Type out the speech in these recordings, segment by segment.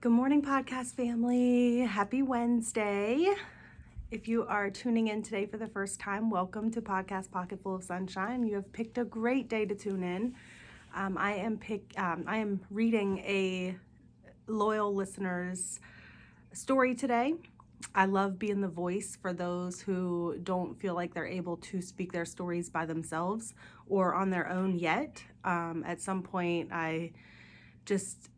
Good morning, podcast family. Happy Wednesday. If you are tuning in today for the first time, welcome to Podcast Pocket Full of Sunshine. You have picked a great day to tune in. I am reading a loyal listener's story today. I love being the voice for those who don't feel like they're able to speak their stories by themselves or on their own yet. At some point, I just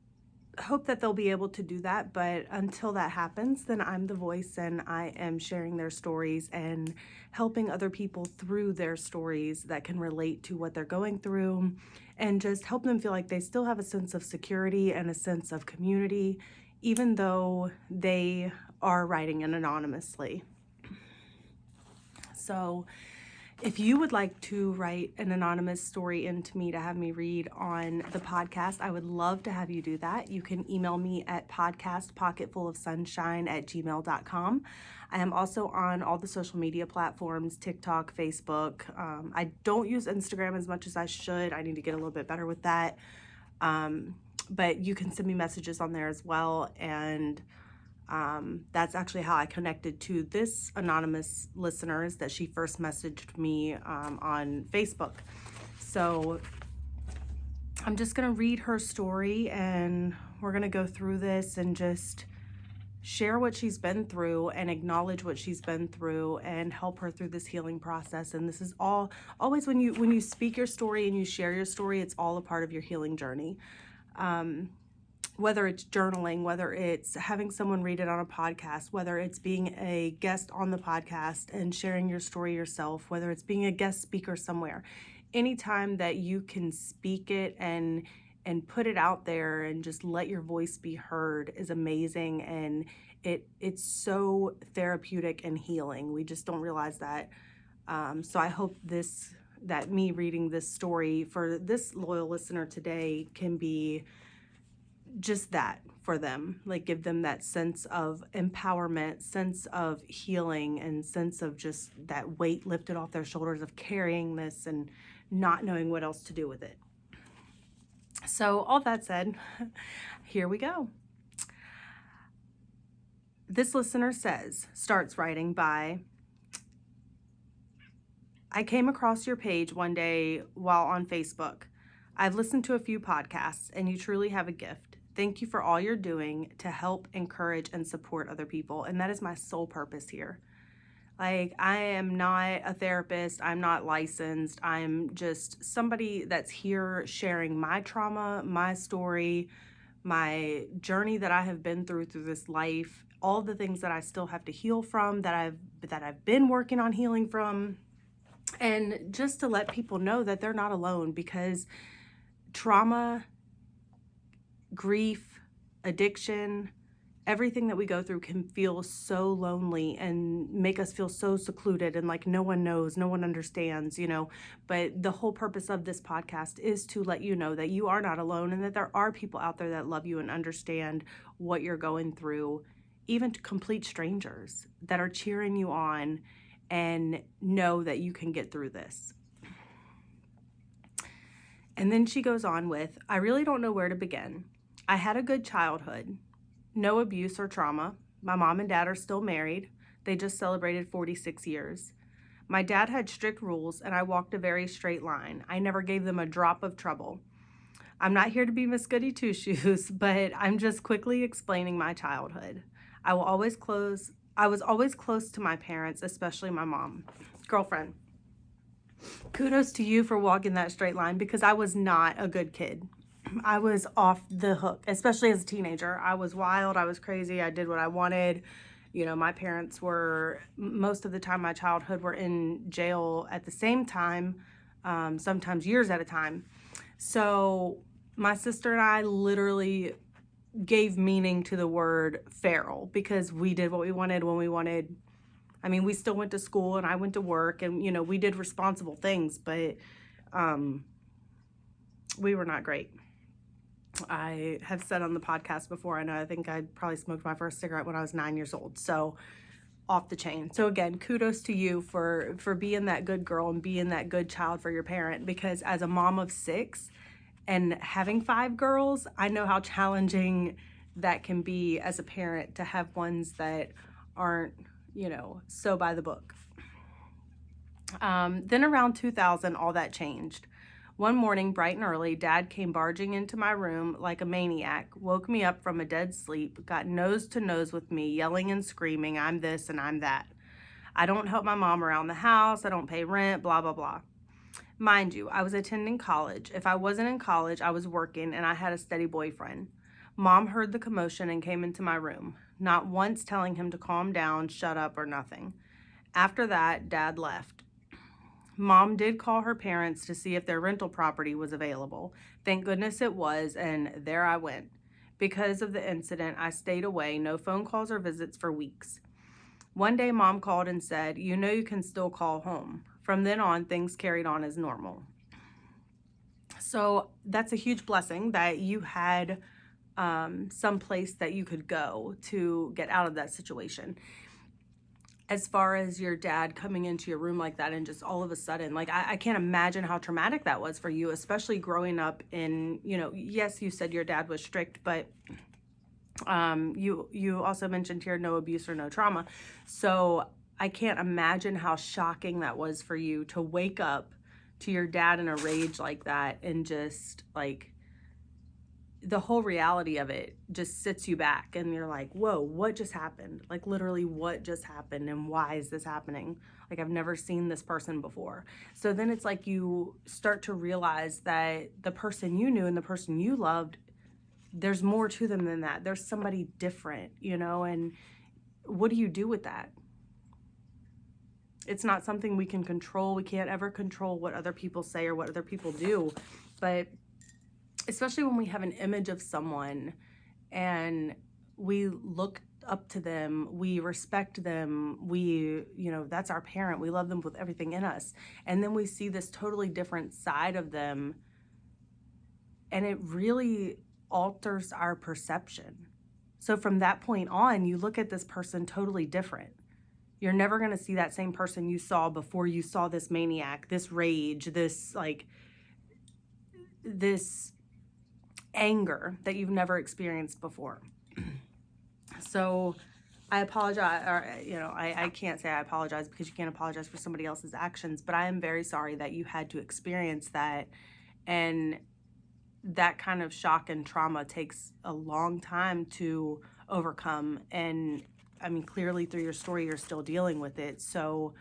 hope that they'll be able to do that, but until that happens, then I'm the voice and I am sharing their stories and helping other people through their stories that can relate to what they're going through and just help them feel like they still have a sense of security and a sense of community, even though they are writing it anonymously. So if you would like to write an anonymous story into me to have me read on the podcast, I would love to have you do that. You can email me at podcastpocketfulofsunshine@gmail.com. I am also on all the social media platforms, TikTok, Facebook. I don't use Instagram as much as I should. I need to get a little bit better with that. But you can send me messages on there as well. And that's actually how I connected to this anonymous listener, is that she first messaged me on Facebook. So I'm just going to read her story and we're going to go through this and just share what she's been through and acknowledge what she's been through and help her through this healing process. And this is always when you speak your story and you share your story, it's all a part of your healing journey. Whether it's journaling, whether it's having someone read it on a podcast, whether it's being a guest on the podcast and sharing your story yourself, whether it's being a guest speaker somewhere, anytime that you can speak it and put it out there and just let your voice be heard is amazing. And it's so therapeutic and healing. We just don't realize that. So I hope that me reading this story for this loyal listener today can be just that for them, like give them that sense of empowerment, sense of healing, and sense of just that weight lifted off their shoulders of carrying this and not knowing what else to do with it. So all that said, here we go. This listener starts writing by, I came across your page one day while on Facebook. I've listened to a few podcasts and you truly have a gift. Thank you for all you're doing to help, encourage, and support other people. And that is my sole purpose here. Like, I am not a therapist. I'm not licensed. I'm just somebody that's here sharing my trauma, my story, my journey that I have been through this life, all the things that I still have to heal from, that I've been working on healing from. And just to let people know that they're not alone, because trauma, grief, addiction, everything that we go through can feel so lonely and make us feel so secluded and like no one knows, no one understands, But the whole purpose of this podcast is to let you know that you are not alone and that there are people out there that love you and understand what you're going through, even complete strangers that are cheering you on and know that you can get through this. And then she goes on with, I really don't know where to begin. I had a good childhood, no abuse or trauma. My mom and dad are still married. They just celebrated 46 years. My dad had strict rules and I walked a very straight line. I never gave them a drop of trouble. I'm not here to be Miss Goody Two-Shoes, but I'm just quickly explaining my childhood. I was always close to my parents, especially my mom. Girlfriend, kudos to you for walking that straight line, because I was not a good kid. I was off the hook, especially as a teenager. I was wild. I was crazy. I did what I wanted. My parents were, most of the time, my childhood, were in jail at the same time, sometimes years at a time. So my sister and I literally gave meaning to the word feral, because we did what we wanted when we wanted. I mean, we still went to school and I went to work and, we did responsible things, but we were not great. I have said on the podcast before, I think I probably smoked my first cigarette when I was 9 years old. So off the chain. So again, kudos to you for being that good girl and being that good child for your parent, because as a mom of 6 and having 5 girls, I know how challenging that can be as a parent to have ones that aren't, so by the book. Then around 2000, all that changed. One morning, bright and early, Dad came barging into my room like a maniac, woke me up from a dead sleep, got nose to nose with me, yelling and screaming, I'm this and I'm that. I don't help my mom around the house, I don't pay rent, blah, blah, blah. Mind you, I was attending college. If I wasn't in college, I was working and I had a steady boyfriend. Mom heard the commotion and came into my room, not once telling him to calm down, shut up, or nothing. After that, Dad left. Mom did call her parents to see if their rental property was available. Thank goodness it was, and there I went. Because of the incident, I stayed away, no phone calls or visits for weeks. One day, Mom called and said, you know you can still call home. From then on, things carried on as normal. So that's a huge blessing that you had some place that you could go to get out of that situation. As far as your dad coming into your room like that and just all of a sudden, like, I can't imagine how traumatic that was for you, especially growing up in, yes, you said your dad was strict, but you also mentioned here no abuse or no trauma. So I can't imagine how shocking that was for you to wake up to your dad in a rage like that, and just like the whole reality of it just sits you back and you're like, whoa, what just happened? Like, literally, what just happened and why is this happening? Like, I've never seen this person before. So then it's like you start to realize that the person you knew and the person you loved, there's more to them than that. There's somebody different, and what do you do with that? It's not something we can control. We can't ever control what other people say or what other people do. But especially when we have an image of someone and we look up to them, we respect them, that's our parent, we love them with everything in us. And then we see this totally different side of them, and it really alters our perception. So from that point on, you look at this person totally different. You're never going to see that same person you saw before you saw this maniac, this rage, this anger that you've never experienced before. So I apologize, or, I can't say I apologize because you can't apologize for somebody else's actions, but I am very sorry that you had to experience that. And that kind of shock and trauma takes a long time to overcome. And I mean, clearly through your story, you're still dealing with it. So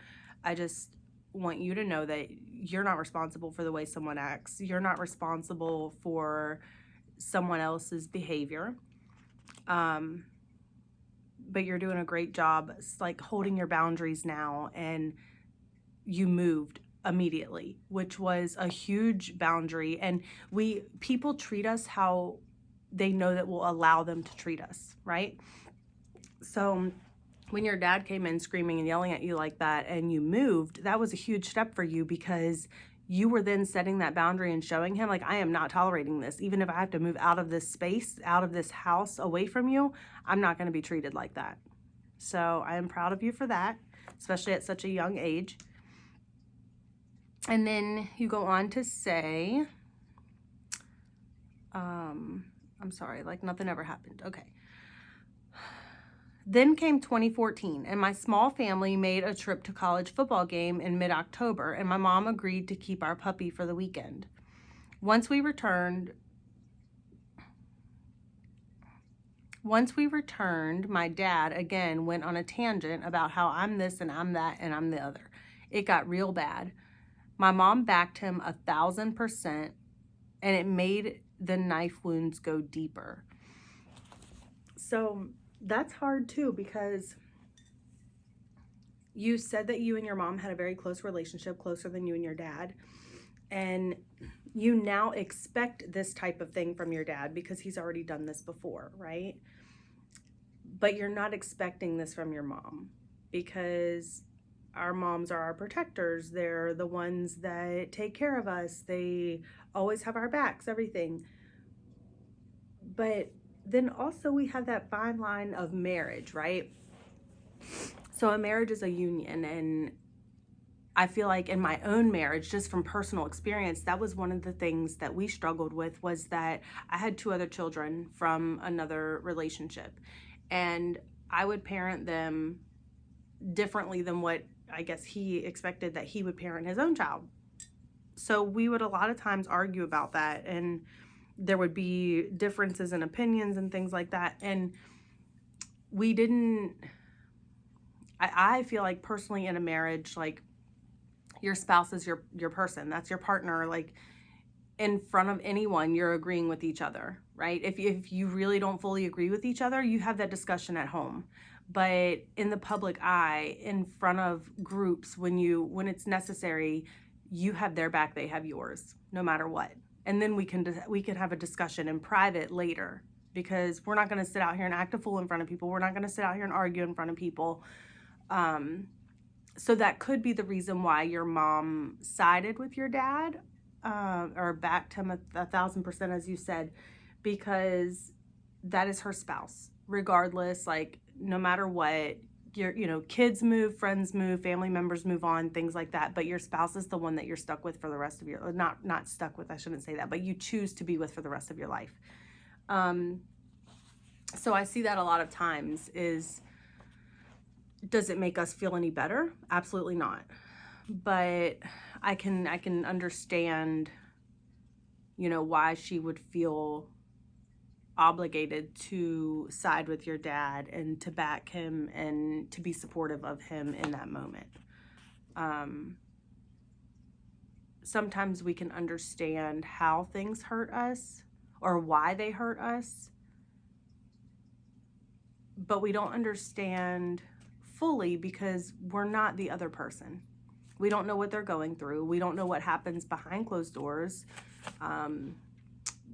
I just want you to know that you're not responsible for the way someone acts. You're not responsible for someone else's behavior. But you're doing a great job, like, holding your boundaries now, and you moved immediately, which was a huge boundary. And people treat us how they know that will allow them to treat us, right? So when your dad came in screaming and yelling at you like that and you moved, that was a huge step for you, because you were then setting that boundary and showing him, like, I am not tolerating this. Even if I have to move out of this space, out of this house, away from you, I'm not going to be treated like that. So I am proud of you for that, especially at such a young age. And then you go on to say, I'm sorry, like nothing ever happened. Okay. Then came 2014, and my small family made a trip to college football game in mid-October, and my mom agreed to keep our puppy for the weekend. Once we returned, my dad again went on a tangent about how I'm this and I'm that and I'm the other. It got real bad. My mom backed him 1,000%, and it made the knife wounds go deeper. So that's hard too, because you said that you and your mom had a very close relationship, closer than you and your dad. And you now expect this type of thing from your dad because he's already done this before, right? But you're not expecting this from your mom, because our moms are our protectors. They're the ones that take care of us. They always have our backs, everything. But then also we have that fine line of marriage, right? So a marriage is a union, and I feel like in my own marriage, just from personal experience, that was one of the things that we struggled with, was that I had two other children from another relationship, and I would parent them differently than what I guess he expected that he would parent his own child. So we would a lot of times argue about that, and there would be differences in opinions and things like that. And we didn't, I feel like personally in a marriage, like, your spouse is your person, that's your partner. Like, in front of anyone, you're agreeing with each other, right? If you really don't fully agree with each other, you have that discussion at home. But in the public eye, in front of groups, when it's necessary, you have their back, they have yours, no matter what. And then we can have a discussion in private later, because we're not going to sit out here and act a fool in front of people. We're not going to sit out here and argue in front of people. So that could be the reason why your mom sided with your dad, or backed him 1,000%, as you said, because that is her spouse. Regardless, like, no matter what, kids move, friends move, family members move on, things like that. But your spouse is the one that you're stuck with for the rest of your, not stuck with, I shouldn't say that, but you choose to be with for the rest of your life. So I see that a lot of times. Does it make us feel any better? Absolutely not. But I can understand, why she would feel obligated to side with your dad and to back him and to be supportive of him in that moment. Sometimes we can understand how things hurt us or why they hurt us, but we don't understand fully because we're not the other person. We don't know what they're going through. We don't know what happens behind closed doors.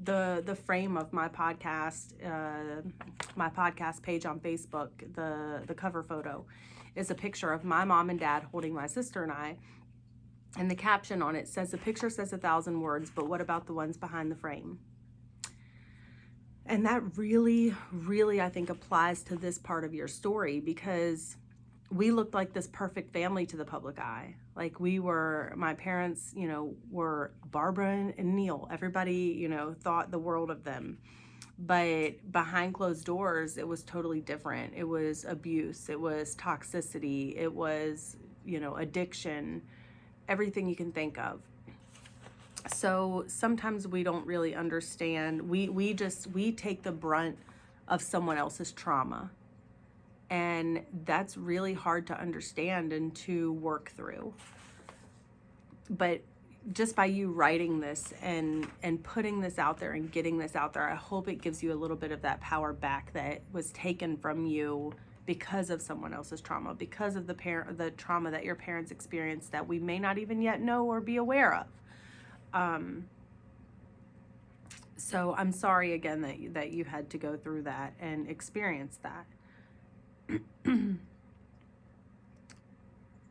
The frame of my podcast page on Facebook, the cover photo is a picture of my mom and dad holding my sister and I. And the caption on it says, "The picture says 1,000 words, but what about the ones behind the frame?" And that really, really, I think, applies to this part of your story, because we looked like this perfect family to the public eye. Like, my parents, were Barbara and Neil. Everybody, thought the world of them. But behind closed doors, it was totally different. It was abuse. It was toxicity. It was, addiction, everything you can think of. So sometimes we don't really understand. We take the brunt of someone else's trauma. And that's really hard to understand and to work through. But just by you writing this and putting this out there and getting this out there, I hope it gives you a little bit of that power back that was taken from you because of someone else's trauma, because of the trauma that your parents experienced that we may not even yet know or be aware of. So I'm sorry again that you had to go through that and experience that.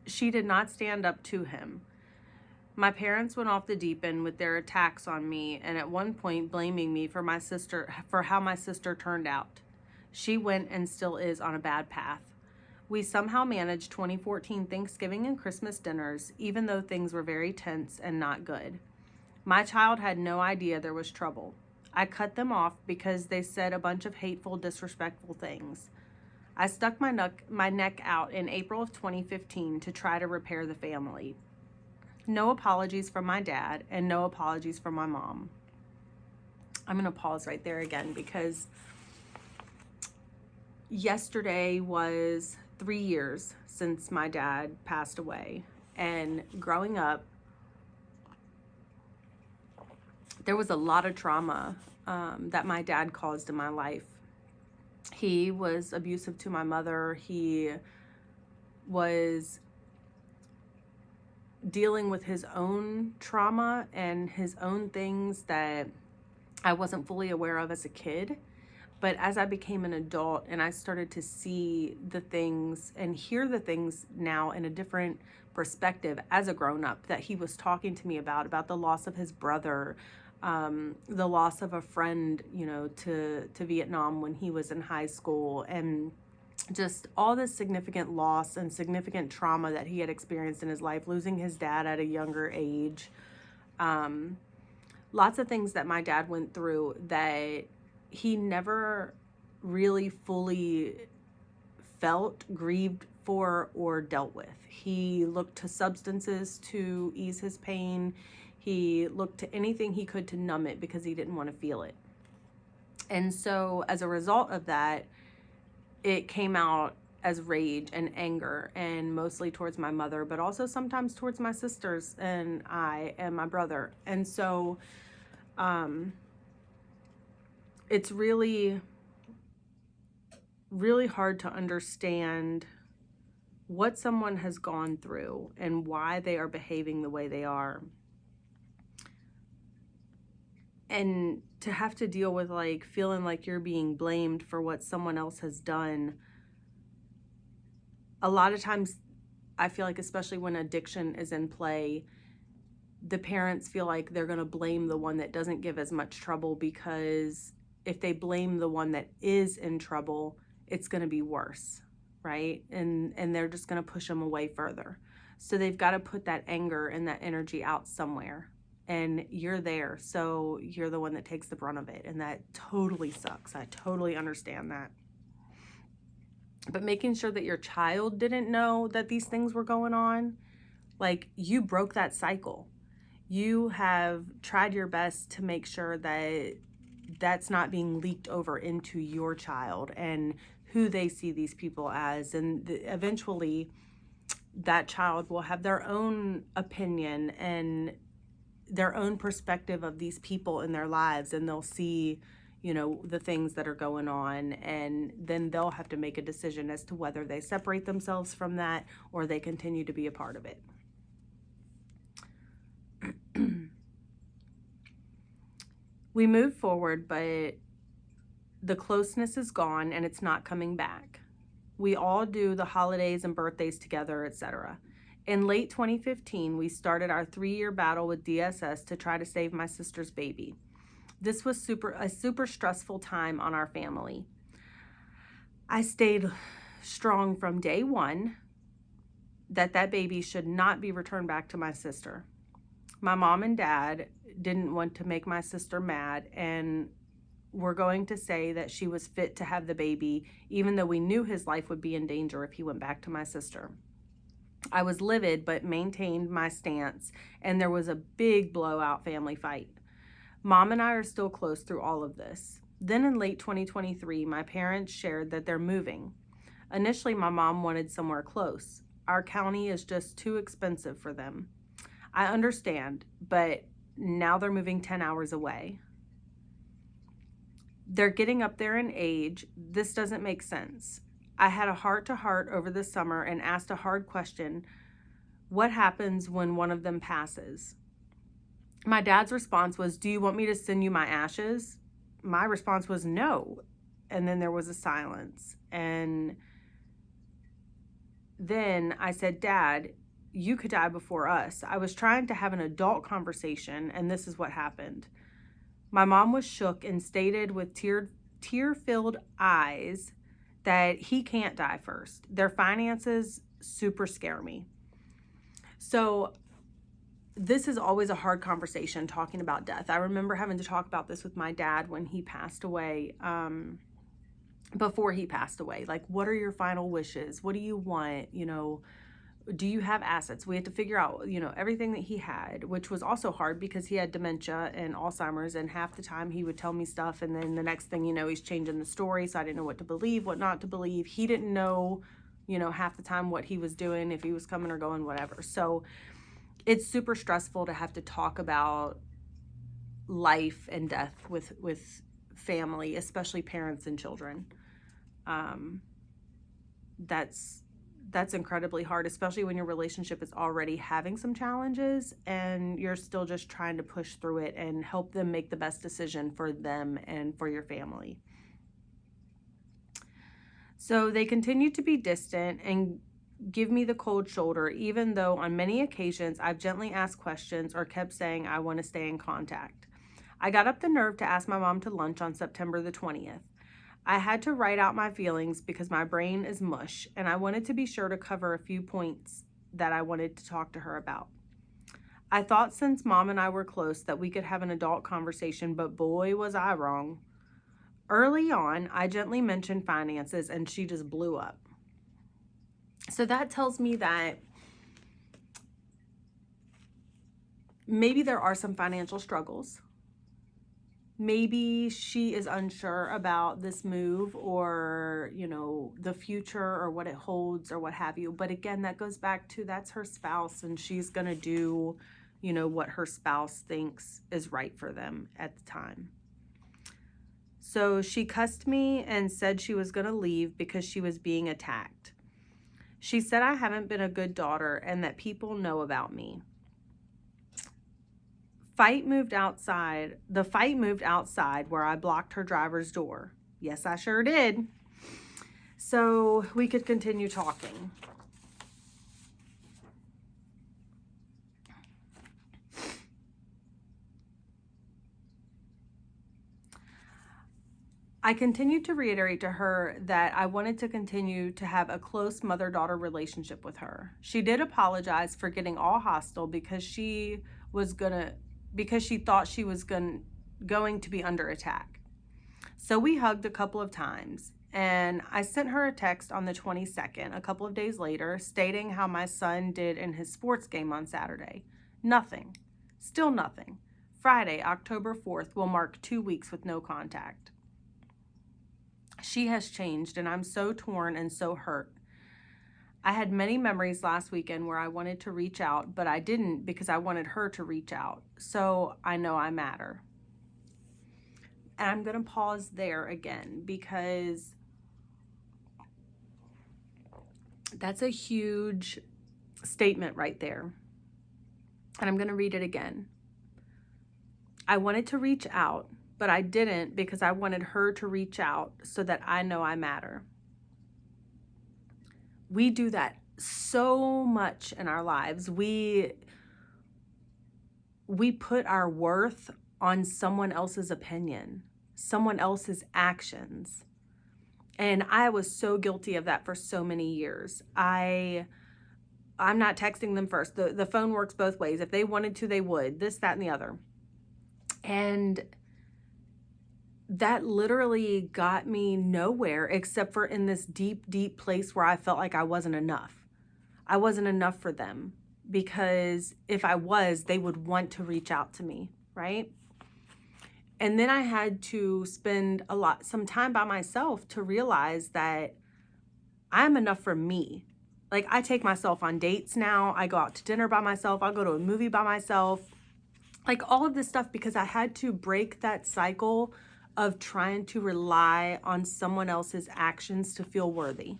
She did not stand up to him. My parents went off the deep end with their attacks on me, and at one point blaming me for how my sister turned out. She went and still is on a bad path. We somehow managed 2014 Thanksgiving and Christmas dinners, even though things were very tense and not good. My child had no idea there was trouble. I cut them off because they said a bunch of hateful, disrespectful things. I stuck my neck out in April of 2015 to try to repair the family. No apologies from my dad and no apologies from my mom. I'm going to pause right there again, because yesterday was 3 years since my dad passed away. And growing up, there was a lot of trauma that my dad caused in my life. He was abusive to my mother. He was dealing with his own trauma and his own things that I wasn't fully aware of as a kid. But as I became an adult and I started to see the things and hear the things now in a different perspective as a grown-up that he was talking to me about the loss of his brother, the loss of a friend, to Vietnam when he was in high school, and just all this significant loss and significant trauma that he had experienced in his life, losing his dad at a younger age. Lots of things that my dad went through that he never really fully felt, grieved for, or dealt with. He looked to substances to ease his pain. He looked to anything he could to numb it because he didn't want to feel it. And so as a result of that, it came out as rage and anger, and mostly towards my mother, but also sometimes towards my sisters and I and my brother. And so it's really, really hard to understand what someone has gone through and why they are behaving the way they are. And to have to deal with like feeling like you're being blamed for what someone else has done. A lot of times I feel like, especially when addiction is in play, the parents feel like they're going to blame the one that doesn't give as much trouble, because if they blame the one that is in trouble, it's going to be worse, right? And they're just going to push them away further. So they've got to put that anger and that energy out somewhere. And you're there, so you're the one that takes the brunt of it. And that totally sucks. I totally understand that. But making sure that your child didn't know that these things were going on, like, you broke that cycle. You have tried your best to make sure that that's not being leaked over into your child and who they see these people as. And eventually that child will have their own opinion and their own perspective of these people in their lives, and they'll see, you know, the things that are going on, and then they'll have to make a decision as to whether they separate themselves from that or they continue to be a part of it. We move forward, but the closeness is gone and it's not coming back. We all do the holidays and birthdays together, etc. In late 2015, we started our 3-year battle with DSS to try to save my sister's baby. This was a super stressful time on our family. I stayed strong from day one that baby should not be returned back to my sister. My mom and dad didn't want to make my sister mad, and were going to say that she was fit to have the baby, even though we knew his life would be in danger if he went back to my sister. I was livid, but maintained my stance, and there was a big blowout family fight. Mom and I are still close through all of this. Then in late 2023, my parents shared that they're moving. Initially, my mom wanted somewhere close. Our county is just too expensive for them. I understand, but now they're moving 10 hours away. They're getting up there in age. This doesn't make sense. I had a heart-to-heart over the summer and asked a hard question: what happens when one of them passes? My dad's response was, "Do you want me to send you my ashes?" My response was no. And then there was a silence. And then I said, "Dad, you could die before us." I was trying to have an adult conversation, and this is what happened. My mom was shook and stated with tear-filled eyes that he can't die first. Their finances super scare me. So this is always a hard conversation, talking about death. I remember having to talk about this with my dad when he passed away, before he passed away. Like, what are your final wishes? What do you want? You know, do you have assets? We had to figure out, you know, everything that he had, which was also hard because he had dementia and Alzheimer's, and half the time he would tell me stuff, and then the next thing you know, he's changing the story, so I didn't know what to believe, what not to believe. He didn't know, you know, half the time what he was doing, if he was coming or going, whatever. So it's super stressful to have to talk about life and death with family, especially parents and children. That's incredibly hard, especially when your relationship is already having some challenges and you're still just trying to push through it and help them make the best decision for them and for your family. So they continued to be distant and give me the cold shoulder, even though on many occasions I've gently asked questions or kept saying I want to stay in contact. I got up the nerve to ask my mom to lunch on September the 20th. I had to write out my feelings because my brain is mush, and I wanted to be sure to cover a few points that I wanted to talk to her about. I thought since Mom and I were close that we could have an adult conversation, but boy, was I wrong. Early on, I gently mentioned finances and she just blew up. So that tells me that maybe there are some financial struggles. Maybe she is unsure about this move or, the future or what it holds or what have you. But again, that goes back to that's her spouse and she's going to do, what her spouse thinks is right for them at the time. So she cussed me and said she was going to leave because she was being attacked. She said I haven't been a good daughter and that people know about me. The fight moved outside where I blocked her driver's door. Yes, I sure did. So we could continue talking. I continued to reiterate to her that I wanted to continue to have a close mother-daughter relationship with her. She did apologize for getting all hostile because she thought she was going to be under attack. So we hugged a couple of times, and I sent her a text on the 22nd, a couple of days later, stating how my son did in his sports game on Saturday. Nothing. Still nothing. Friday, October 4th, will mark 2 weeks with no contact. She has changed, and I'm so torn and so hurt. I had many memories last weekend where I wanted to reach out, but I didn't because I wanted her to reach out. So I know I matter. And I'm going to pause there again because that's a huge statement right there. And I'm going to read it again. I wanted to reach out, but I didn't because I wanted her to reach out so that I know I matter. We do that so much in our lives. We put our worth on someone else's opinion, someone else's actions. And I was so guilty of that for so many years. I'm not texting them first. The phone works both ways. If they wanted to, they would. This, that, and the other. And that literally got me nowhere except for in this deep, deep place where I felt like I wasn't enough. I wasn't enough for them because if I was, they would want to reach out to me, right? And then I had to spend some time by myself to realize that I'm enough for me. Like, I take myself on dates now. I go out to dinner by myself. I'll go to a movie by myself. Like, all of this stuff because I had to break that cycle of trying to rely on someone else's actions to feel worthy.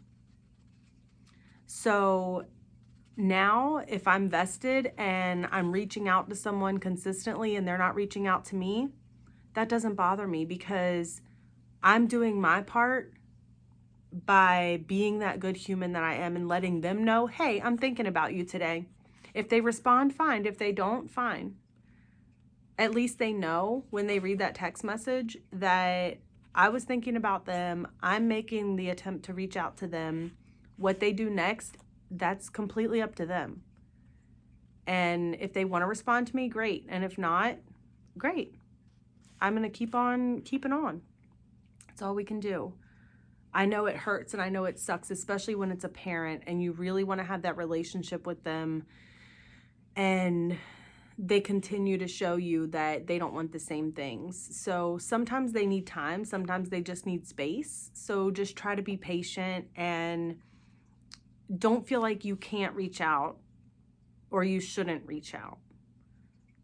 So now if I'm vested and I'm reaching out to someone consistently and they're not reaching out to me, that doesn't bother me because I'm doing my part by being that good human that I am and letting them know, hey, I'm thinking about you today. If they respond, fine. If they don't, fine. At least they know when they read that text message that I was thinking about them. I'm making the attempt to reach out to them. What they do next, that's completely up to them. And if they want to respond to me, great. And if not, great. I'm going to keep on keeping on. That's all we can do. I know it hurts and I know it sucks, especially when it's a parent and you really want to have that relationship with them and they continue to show you that they don't want the same things. So sometimes they need time, sometimes they just need space. So just try to be patient and don't feel like you can't reach out or you shouldn't reach out.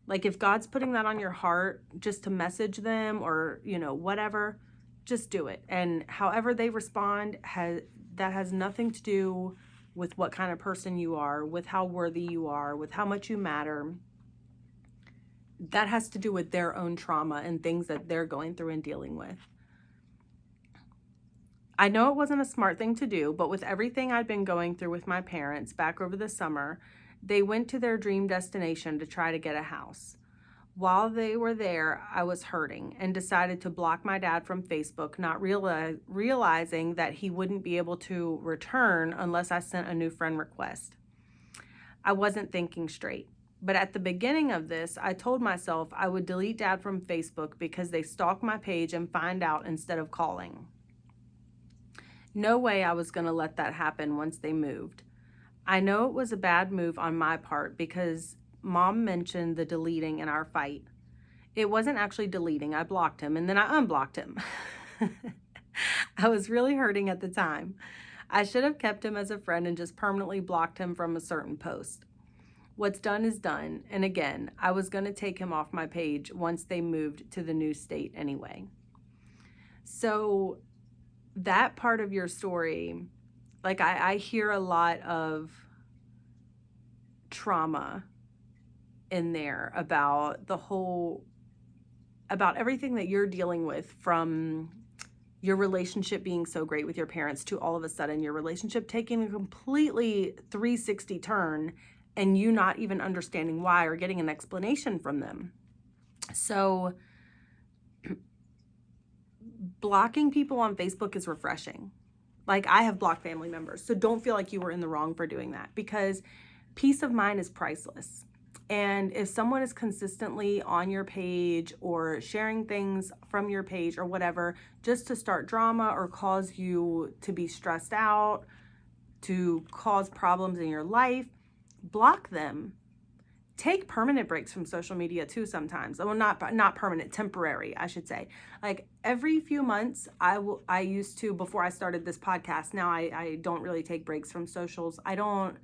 Like if God's putting that on your heart just to message them or, whatever, just do it. And however they respond, that has nothing to do with what kind of person you are, with how worthy you are, with how much you matter. That has to do with their own trauma and things that they're going through and dealing with. I know it wasn't a smart thing to do, but with everything I'd been going through with my parents back over the summer, they went to their dream destination to try to get a house. While they were there, I was hurting and decided to block my dad from Facebook, not realizing that he wouldn't be able to return unless I sent a new friend request. I wasn't thinking straight. But at the beginning of this, I told myself I would delete dad from Facebook because they stalk my page and find out instead of calling. No way I was going to let that happen once they moved. I know it was a bad move on my part because Mom mentioned the deleting in our fight. It wasn't actually deleting. I blocked him and then I unblocked him. I was really hurting at the time. I should have kept him as a friend and just permanently blocked him from a certain post. What's done is done. And again, I was going to take him off my page once they moved to the new state anyway. So that part of your story, like I hear a lot of trauma in there about about everything that you're dealing with, from your relationship being so great with your parents to all of a sudden your relationship taking a completely 360 turn and you not even understanding why or getting an explanation from them. So blocking people on Facebook is refreshing. Like, I have blocked family members, so don't feel like you were in the wrong for doing that, because peace of mind is priceless. And if someone is consistently on your page or sharing things from your page or whatever, just to start drama or cause you to be stressed out, to cause problems in your life, block them. Take permanent breaks from social media too sometimes. Well, not permanent, temporary, I should say. Like every few months, I used to, before I started this podcast. Now I don't really take breaks from socials. I don't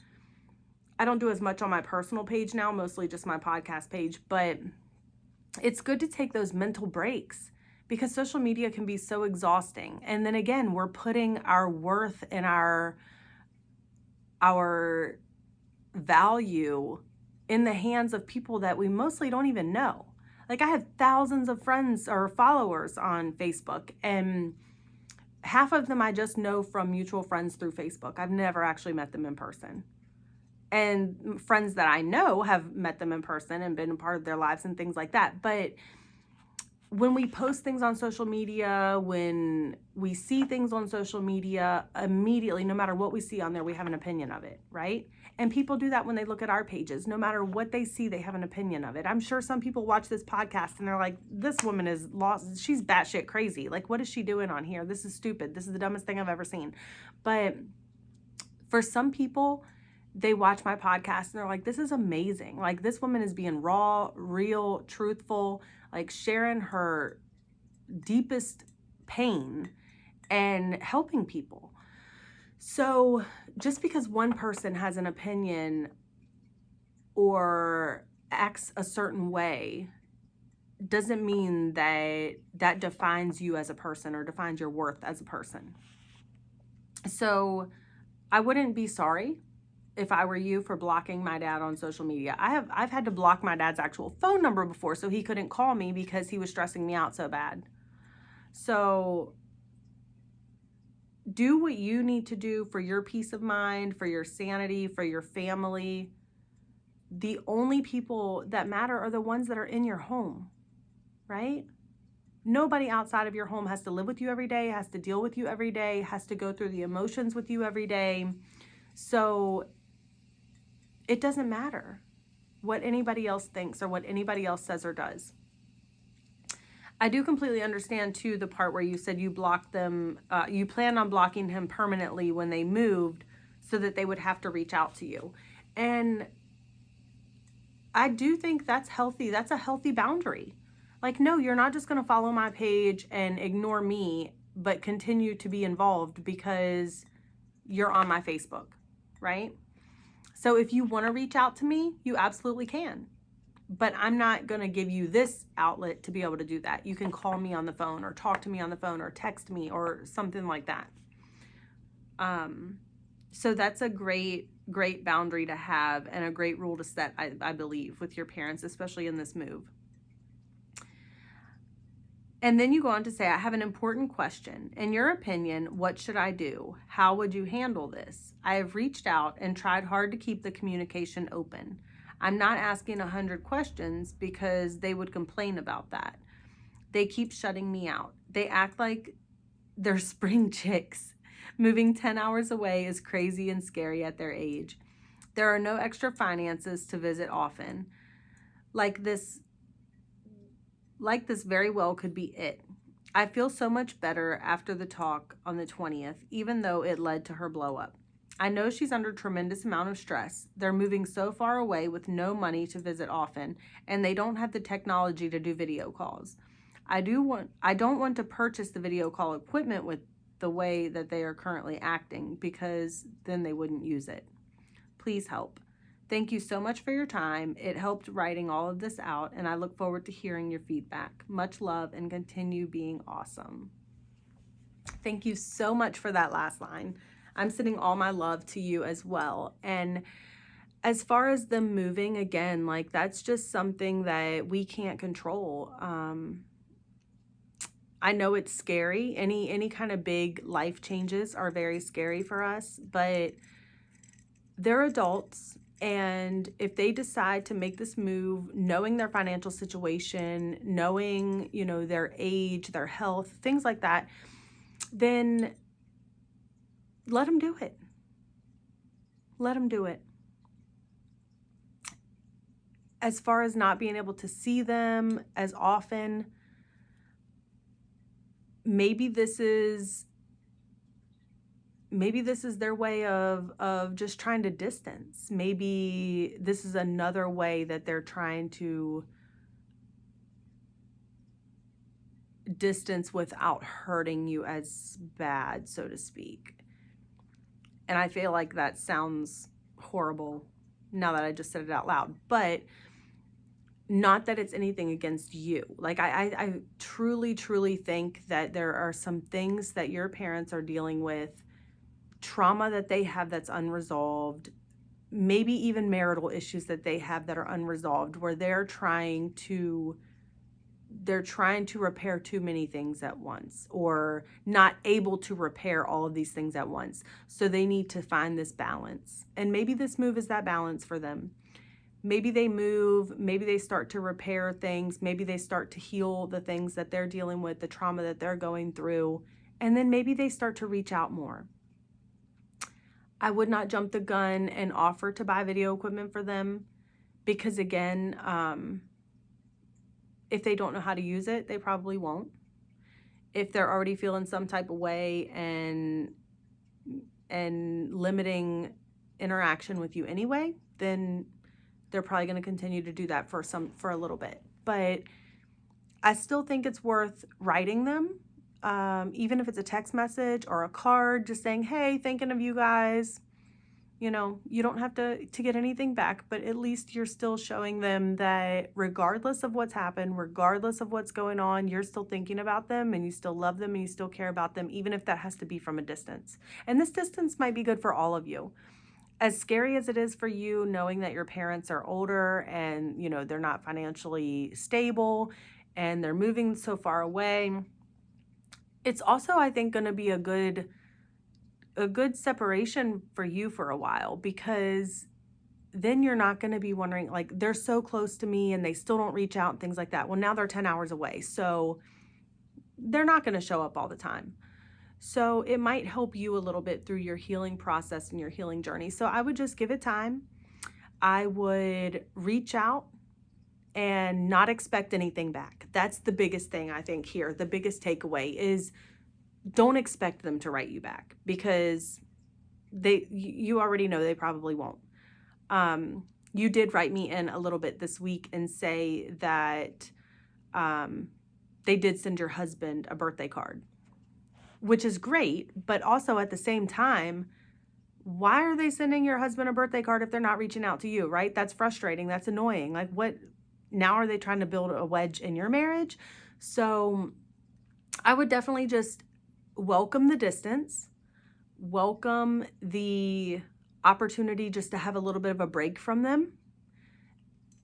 do as much on my personal page now, mostly just my podcast page, but it's good to take those mental breaks because social media can be so exhausting. And then again, we're putting our worth and our value in the hands of people that we mostly don't even know. Like, I have thousands of friends or followers on Facebook, and half of them I just know from mutual friends through Facebook. I've never actually met them in person. And friends that I know have met them in person and been a part of their lives and things like that. But when we post things on social media, when we see things on social media, immediately, no matter what we see on there, we have an opinion of it, right? And people do that when they look at our pages. No matter what they see, they have an opinion of it. I'm sure some people watch this podcast and they're like, this woman is lost. She's batshit crazy. Like, what is she doing on here? This is stupid. This is the dumbest thing I've ever seen. But for some people, they watch my podcast and they're like, this is amazing. Like, this woman is being raw, real, truthful, like sharing her deepest pain and helping people. So just because one person has an opinion or acts a certain way doesn't mean that defines you as a person or defines your worth as a person. So I wouldn't be sorry if I were you for blocking my dad on social media. I've had to block my dad's actual phone number before so he couldn't call me because he was stressing me out so bad. So do what you need to do for your peace of mind, for your sanity, for your family. The only people that matter are the ones that are in your home, right? Nobody outside of your home has to live with you every day, has to deal with you every day, has to go through the emotions with you every day. So it doesn't matter what anybody else thinks or what anybody else says or does. I do completely understand too the part where you said you blocked them, you planned on blocking him permanently when they moved so that they would have to reach out to you. And I do think that's healthy. That's a healthy boundary. Like, no, you're not just going to follow my page and ignore me, but continue to be involved because you're on my Facebook, right? So if you want to reach out to me, you absolutely can. But I'm not going to give you this outlet to be able to do that. You can call me on the phone or talk to me on the phone or text me or something like that. So that's a great boundary to have and a great rule to set, I believe, with your parents, especially in this move. And then you go on to say, I have an important question. In your opinion, what should I do? How would you handle this? I have reached out and tried hard to keep the communication open. I'm not asking 100 questions because they would complain about that. They keep shutting me out. They act like they're spring chicks. Moving 10 hours away is crazy and scary at their age. There are no extra finances to visit often. Like this very well could be it. I feel so much better after the talk on the 20th, even though it led to her blow up. I know she's under tremendous amount of stress. They're moving so far away with no money to visit often, and they don't have the technology to do video calls. I don't want to purchase the video call equipment with the way that they are currently acting, because then they wouldn't use it. Please help. Thank you so much for your time. It helped writing all of this out, and I look forward to hearing your feedback. Much love, and continue being awesome. Thank you so much for that last line. I'm sending all my love to you as well. And as far as them moving, again, like, that's just something that we can't control. I know it's scary. Any kind of big life changes are very scary for us, but they're adults. And if they decide to make this move, knowing their financial situation, knowing, their age, their health, things like that, then let them do it. Let them do it. As far as not being able to see them as often, maybe this is their way of just trying to distance. Maybe this is another way that they're trying to distance without hurting you as bad, so to speak. And I feel like that sounds horrible now that I just said it out loud, but not that it's anything against you. Like, I truly, truly think that there are some things that your parents are dealing with, trauma that they have that's unresolved, maybe even marital issues that they have that are unresolved, where they're trying to repair too many things at once, or not able to repair all of these things at once. So they need to find this balance. And maybe this move is that balance for them. Maybe they move, maybe they start to repair things, maybe they start to heal the things that they're dealing with, the trauma that they're going through, and then maybe they start to reach out more. I would not jump the gun and offer to buy video equipment for them, because again, if they don't know how to use it, they probably won't. If they're already feeling some type of way and limiting interaction with you anyway, then they're probably going to continue to do that for a little bit. But I still think it's worth writing them, even if it's a text message or a card, just saying, hey, thinking of you guys. You don't have to get anything back, but at least you're still showing them that regardless of what's happened, regardless of what's going on, you're still thinking about them, and you still love them, and you still care about them, even if that has to be from a distance. And this distance might be good for all of you. As scary as it is for you, knowing that your parents are older and, they're not financially stable and they're moving so far away, it's also, I think, going to be a good separation for you for a while, because then you're not going to be wondering, like, they're so close to me and they still don't reach out and things like that. Well, now they're 10 hours away, so they're not going to show up all the time. So it might help you a little bit through your healing process and your healing journey. So I would just give it time. I would reach out and not expect anything back. That's the biggest thing, I think, here. The biggest takeaway is don't expect them to write you back, because you already know they probably won't. You did write me in a little bit this week and say that they did send your husband a birthday card, which is great, but also at the same time, why are they sending your husband a birthday card if they're not reaching out to you, right? That's frustrating. That's annoying. Like, what? Now are they trying to build a wedge in your marriage? So I would definitely just welcome the distance, welcome the opportunity just to have a little bit of a break from them.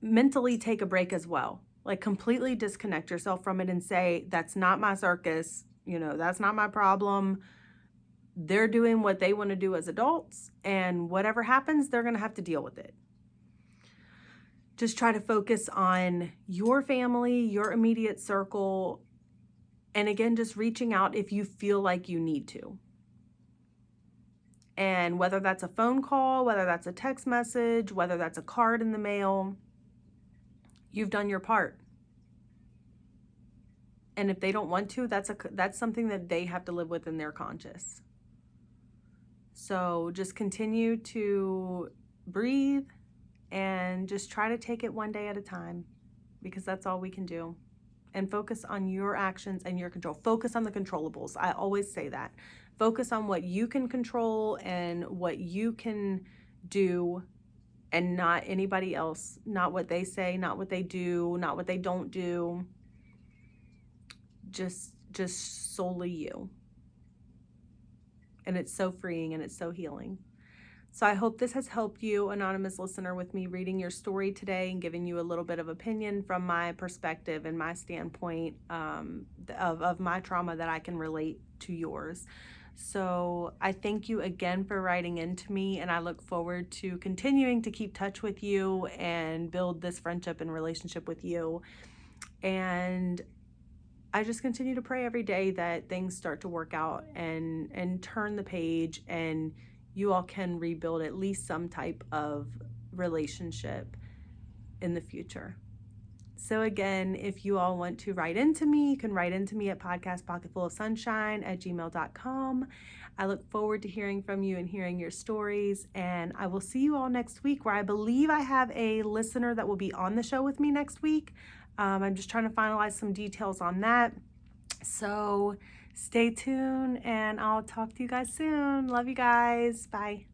Mentally take a break as well. Like, completely disconnect yourself from it and say, that's not my circus. That's not my problem. They're doing what they want to do as adults, and whatever happens, they're going to have to deal with it. just try to focus on your family, your immediate circle, and again, just reaching out if you feel like you need to. And whether that's a phone call, whether that's a text message, whether that's a card in the mail, you've done your part. And if they don't want to, that's something that they have to live with in their conscience. So just continue to breathe and just try to take it one day at a time, because that's all we can do. And focus on your actions and your control. Focus on the controllables. I always say that. Focus on what you can control and what you can do, and not anybody else. Not what they say, not what they do, not what they don't do. Just solely you. And it's so freeing and it's so healing. So I hope this has helped you, anonymous listener, with me reading your story today and giving you a little bit of opinion from my perspective and my standpoint of my trauma that I can relate to yours. So I thank you again for writing into me, and I look forward to continuing to keep touch with you and build this friendship and relationship with you. And I just continue to pray every day that things start to work out and turn the page, and you all can rebuild at least some type of relationship in the future. So again, if you all want to write into me, you can write into me at podcastpocketfulofsunshine@gmail.com. I look forward to hearing from you and hearing your stories, and I will see you all next week, where I believe I have a listener that will be on the show with me next week. I'm just trying to finalize some details on that. So stay tuned, and I'll talk to you guys soon. Love you guys. Bye.